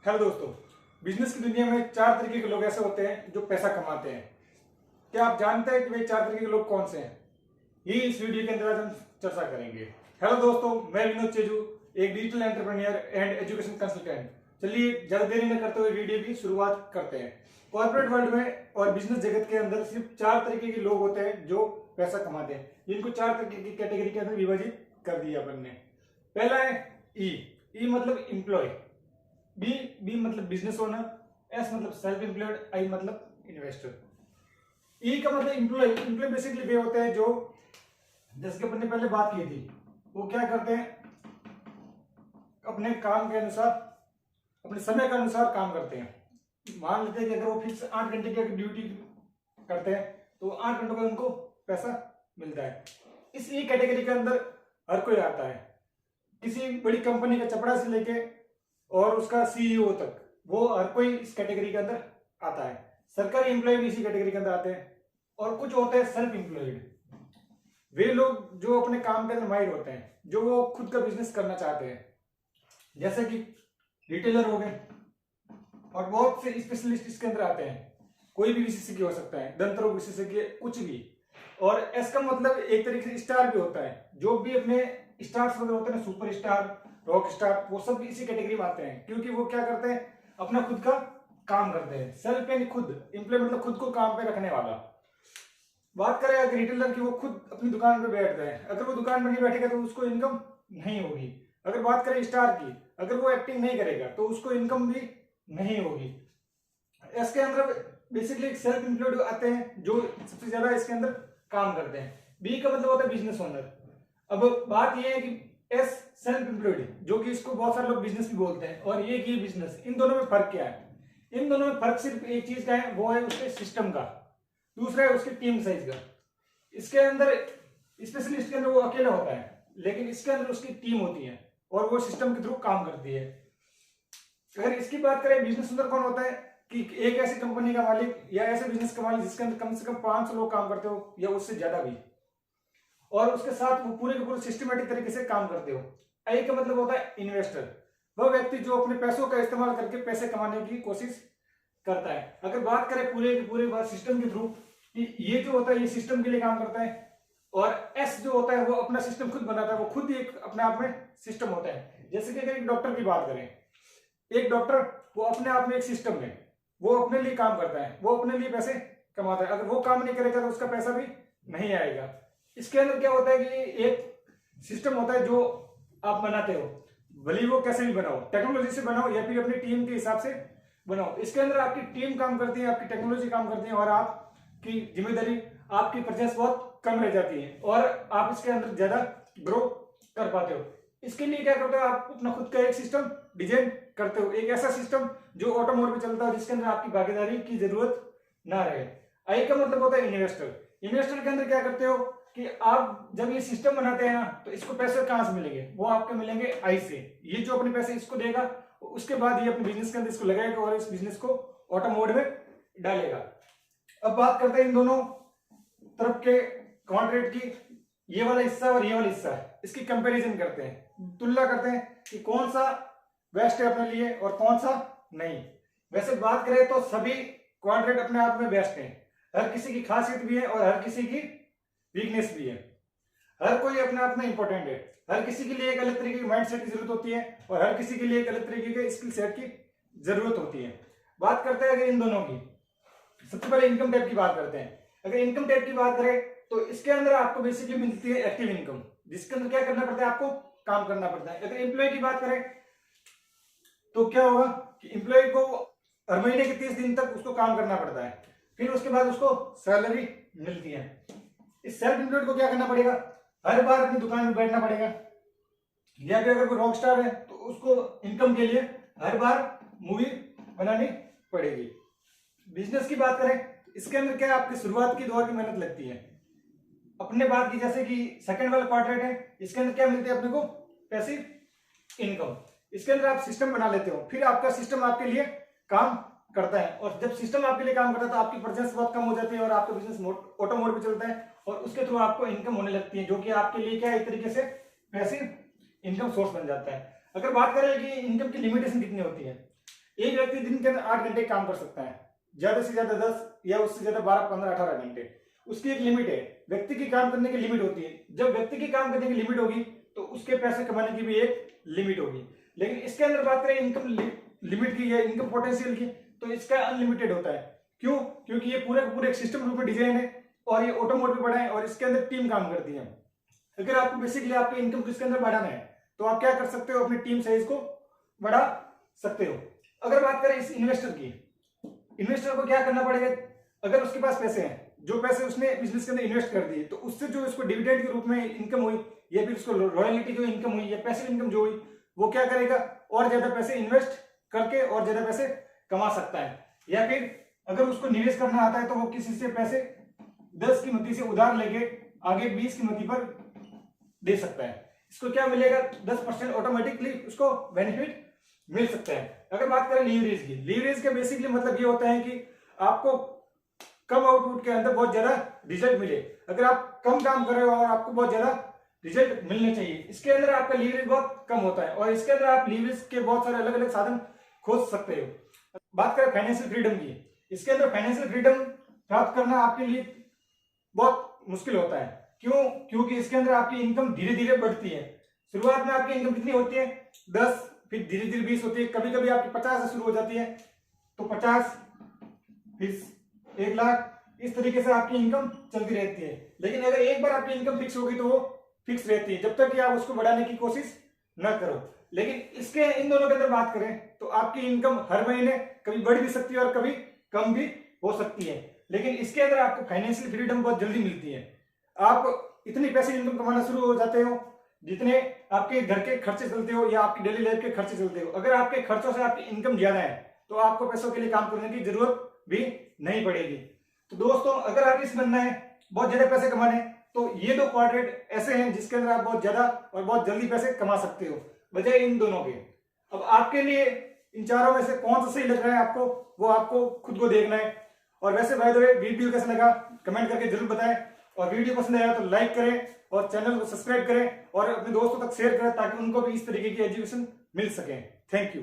Hello दोस्तों। Business की दुनिया में चार तरीके के लोग ऐसे होते हैं जो पैसा कमाते हैं। क्या आप जानते हैं कि वे चार तरीके के लोग कौन से हैं? ये इस वीडियो के अंदर आज हम चर्चा करेंगे। हेलो दोस्तों, मैं विनोद चेजू, एक digital entrepreneur and education consultant. चलिए ज्यादा देरी न करते हुए वीडियो की शुरुआत करते हैं। कॉर्पोरेट वर्ल्ड में और बिजनेस जगत के अंदर सिर्फ चार तरीके के लोग होते हैं जो पैसा कमाते हैं। इनको चार तरीके की कैटेगरी के अंदर विभाजित कर दिया अपन ने। पहला है ई। ई मतलब इम्प्लॉय, बी बी मतलब बिजनेस ओनर, एस मतलब सेल्फ एम्प्लॉयड, आई मतलब इन्वेस्टर। ई का मतलब इम्प्लॉय। इम्प्लॉय बेसिकली वे होते हैं जो, जैसे कि अपन ने पहले बात की थी, वो क्या करते हैं, अपने काम के अनुसार, अपने समय के अनुसार काम करते हैं। मान लेते हैं कि अगर वो फिक्स 8 घंटे की ड्यूटी करते हैं तो 8 घंटों का उनको पैसा मिलता है। इस ई कैटेगरी के अंदर हर कोई आता है। किसी बड़ी कंपनी का चपड़ा से लेके और उसका सीईओ तक, वो हर कोई इस कैटेगरी के अंदर आता है। सरकारी एम्प्लॉय भी इसी कैटेगरी के अंदर आते हैं। और कुछ होते हैं सेल्फ एम्प्लॉयड। वे लोग जो अपने काम के अंदर माहिर होते हैं, जो वो खुद का बिजनेस करना चाहते हैं, जैसे कि रिटेलर हो गए। और बहुत से स्पेशलिस्ट इसके अंदर आते हैं। कोई भी विशेषज्ञ हो सकता है, दंत रोग विशेषज्ञ, कुछ भी। और एस का मतलब एक तरीके से स्टार भी होता है। जो भी अपने स्टार्स वगैरह होते हैं ना, सुपर स्टार, रॉक स्टार, वो सब भी इसी कैटेगरी में आते हैं। क्योंकि वो क्या करते हैं, अपना खुद का काम करते हैं। सेल्फ यानी खुद, एम्प्लॉय मतलब खुद को काम पे रखने वाला। बात करें अगर रिटेलर की, वो खुद अपनी दुकान पे बैठ गए, अगर वो दुकान पे नहीं बैठेगा तो उसको इनकम नहीं होगी। अगर बात करें स्टार की, अगर वो एक्टिंग नहीं करेगा तो उसको इनकम भी नहीं होगी। इसके अंदर बेसिकली सेल्फ एम्प्लॉयड आते हैं जो सबसे ज्यादा इसके अंदर काम करते हैं। बी का मतलब होता है बिजनेस ओनर। अब बात यह है कि एस सेल्फ एम्प्लॉयड, जो कि इसको बहुत सारे लोग बिजनेस भी बोलते हैं, और ये की बिजनेस, इन दोनों में फर्क क्या है? इन दोनों में फर्क सिर्फ एक चीज का है, वो है उसके सिस्टम का। दूसरा है उसके टीम साइज का। इसके अंदर स्पेशलिस्ट के अंदर वो अकेला होता है, लेकिन इसके अंदर उसकी टीम होती है और वो सिस्टम के थ्रू काम करती है। अगर इसकी बात करें, बिजनेस ओनर कौन होता है कि एक ऐसी कंपनी का मालिक या ऐसे बिजनेस का मालिक जिसके अंदर कम से कम 500 लोग काम करते हो या उससे ज्यादा भी, और उसके साथ वो पूरे के पूरे सिस्टमेटिक तरीके से काम करते हो। आई का मतलब होता है इन्वेस्टर, वह व्यक्ति जो अपने पैसों का इस्तेमाल करके पैसे कमाने की कोशिश करता है। अगर बात करें पूरे के पूरे सिस्टम के थ्रू, ये जो होता है ये सिस्टम के लिए काम करता है। और एस जो होता है वो अपना सिस्टम खुद बनाता है, वो खुद ही एक अपने आप में सिस्टम होता है। जैसे कि अगर एक डॉक्टर की बात करें, एक डॉक्टर वो अपने आप में एक सिस्टम है, वो अपने लिए काम करता है, वो अपने लिए पैसे कमाता है। अगर वो काम नहीं करेगा तो उसका पैसा भी नहीं आएगा। इसके अंदर क्या होता है कि एक सिस्टम होता है जो आप बनाते हो, भले वो कैसे भी बनाओ, टेक्नोलॉजी से बनाओ या फिर अपनी टीम के हिसाब से बनाओ। इसके अंदर आपकी टीम काम करती है, आपकी टेक्नोलॉजी काम करती है, और आपकी जिम्मेदारी, आपकी प्रेजेंस बहुत कम रह जाती है, और आप इसके अंदर ज्यादा ग्रो कर पाते हो। इसके लिए क्या करते हो, आप अपना खुद का एक सिस्टम डिजाइन करते हो, एक ऐसा सिस्टम जो ऑटो मोड पे चलता हो, जिसके अंदर आपकी भागीदारी की जरूरत ना रहे। आई का मतलब होता है इन्वेस्टर। इन्वेस्टर के अंदर क्या करते हो कि आप जब ये सिस्टम बनाते हैं ना, तो इसको पैसे कहां से मिलेंगे? वो आपके मिलेंगे आई से। ये जो अपने पैसे इसको देगा, उसके बाद ये अपने बिजनेस के अंदर इसको लगाएगा और इस बिजनेस को ऑटो मोड में डालेगा। अब बात करते हैं इन दोनों तरफ के कॉन्ट्रैक्ट की। ये वाला हिस्सा और ये वाला हिस्सा, इसकी कंपैरिजन करते हैं, तुलना करते हैं कि कौन सा बेस्ट है अपने लिए और कौन सा नहीं। वैसे बात करें तो सभी कॉन्ट्रैक्ट अपने आप में बेस्ट हैं। हर किसी की खासियत भी है और हर किसी की वीकनेस भी है। हर कोई अपने आप में इंपॉर्टेंट है। हर किसी के लिए एक अलग तरीके की माइंडसेट की जरूरत होती है और हर किसी के लिए एक अलग तरीके के स्किल सेट की जरूरत होती है। बात करते हैं अगर इन दोनों की, सबसे पहले इनकम टाइप की बात करते हैं। अगर इनकम टाइप की बात करें तो इसके अंदर आपको बेसिकली मिलती है एक्टिव इनकम, जिसके अंदर क्या करना पड़ता है, आपको काम करना पड़ता है। अगर एम्प्लॉय की बात करें तो क्या होगा कि एम्प्लॉय को हर महीने के 30 दिन तक उसको काम करना पड़ता है, फिर उसके बाद उसको सैलरी मिलती है। इस सेल्फ एम्प्लॉयड को क्या करना पड़ेगा, हर बार अपनी दुकान में बैठना पड़ेगा, या फिर अगर कोई रॉक स्टार है तो उसको इनकम के लिए हर बार मूवी बनानी पड़ेगी। बिजनेस की बात करें, इसके अंदर क्या है, आपकी शुरुआत की दौर की मेहनत लगती है। अपने बात की जैसे कि सेकंड वाला क्वाड्रेंट है, इसके अंदर क्या मिलती है अपने को, पैसिव इनकम। इसके अंदर आप सिस्टम बना लेते हो, फिर आपका सिस्टम आपके लिए काम करता है, और जब सिस्टम आपके लिए काम करता है तो आपकी प्रेजेंस बहुत कम हो जाती है और आपका बिजनेस ऑटो मोड पे चलता है, और उसके थ्रू आपको इनकम होने लगती है, जो कि आपके लिए क्या है, एक तरीके से पैसिव इनकम सोर्स बन जाता है। अगर बात करें कि इनकम की लिमिटेशन कितनी होती है, एक व्यक्ति दिन के अंदर 8 घंटे काम कर सकता है, ज्यादा से ज्यादा 10 या उससे ज्यादा 12, 15, 18 घंटे। उसकी एक लिमिट है, व्यक्ति की काम करने की लिमिट होती है। जब व्यक्ति की काम करने की लिमिट होगी तो उसके पैसे कमाने की भी एक लिमिट होगी। लेकिन इसके अंदर बात करें इनकम लिमिट की या इनकम पोटेंशियल की, तो इसका अनलिमिटेड होता है। क्यों? क्योंकि ये पूरे पूरे एक सिस्टम रूप में डिजाइन है और ये ऑटोमोड पे बना है और इसके अंदर टीम काम करती है। अगर आपको बेसिकली आपके इनकम को इसके अंदर बढ़ाना है तो आप क्या कर सकते हो, अपनी टीम से इसको बढ़ा सकते हो। अगर बात करें इस इन्वेस्टर की, इन्वेस्टर को क्या करना पड़ेगा? अगर उसके पास पैसे हैं, जो पैसे उसने बिजनेस के अंदर इन्वेस्ट कर दिए, तो उससे जो इसको डिविडेंड के रूप में इनकम हुई या फिर उसको रॉयल्टी जो इनकम हुई या पैसिव इनकम जो हुई, वो क्या करेगा, और ज्यादा पैसे इन्वेस्ट करके और ज्यादा पैसे कमा सकता है। या फिर अगर उसको निवेश करना आता है तो वो किसी से पैसे 10 की कीमती से उधार लेके आगे 20 की कीमती पर दे सकता है। इसको क्या मिलेगा? 10% ऑटोमेटिकली उसको बेनिफिट मिल सकता है। अगर बात करें लीवरेज की, लीवरेज का बेसिकली मतलब ये होता है कि आपको कम आउटपुट के अंदर बहुत ज्यादा रिजल्ट मिले। अगर आप कम काम कर रहे हो और आपको बहुत ज्यादा रिजल्ट मिलने चाहिए, इसके अंदर आपका लीवरेज बहुत कम होता है और इसके अंदर आप लीवरेज के बहुत सारे अलग अलग साधन खोज सकते हो। बात करें फाइनेंशियल फ्रीडम की, इसके अंदर फाइनेंशियल फ्रीडम प्राप्त करना आपके लिए बहुत मुश्किल होता है। क्यों? क्योंकि इसके अंदर आपकी इनकम धीरे धीरे बढ़ती है। शुरुआत में आपकी इनकम कितनी होती है? 10, फिर धीरे धीरे 20 होती है, कभी कभी आपकी 50 से शुरू हो जाती है, तो 50, फिर 1 लाख, इस तरीके से आपकी इनकम चलती रहती है। लेकिन अगर एक बार आपकी इनकम फिक्स होगी तो वो फिक्स रहती है, जब तक कि आप उसको बढ़ाने की कोशिश न करो। लेकिन इसके इन दोनों के अंदर बात करें तो आपकी इनकम हर महीने कभी बढ़ भी सकती है और कभी कम भी हो सकती है। लेकिन इसके अंदर आपको फाइनेंशियल फ्रीडम बहुत जल्दी मिलती है। आप इतनी पैसे इनकम कमाना शुरू हो जाते हो जितने आपके घर के खर्चे चलते हो या आपकी डेली लाइफ के खर्चे चलते हो। अगर आपके खर्चों से आपकी इनकम ज्यादा है तो आपको पैसों के लिए काम करने की जरूरत भी नहीं पड़ेगी। तो दोस्तों, अगर आप इस बनना है बहुत ज्यादा पैसे कमाने, तो ये 2 क्वाड्रेंट ऐसे हैं जिसके अंदर आप बहुत ज्यादा और बहुत जल्दी पैसे कमा सकते हो, बजाय इन दोनों के। अब आपके लिए इन चारों में से कौन सा सही लग रहा है आपको, वो आपको खुद को देखना है। और वैसे बाय द वे, वीडियो कैसा लगा कमेंट करके जरूर बताएं, और वीडियो पसंद आया तो लाइक करें और चैनल को सब्सक्राइब करें और अपने दोस्तों तक शेयर करें ताकि उनको भी इस तरीके की एजुकेशन मिल सके। Thank you.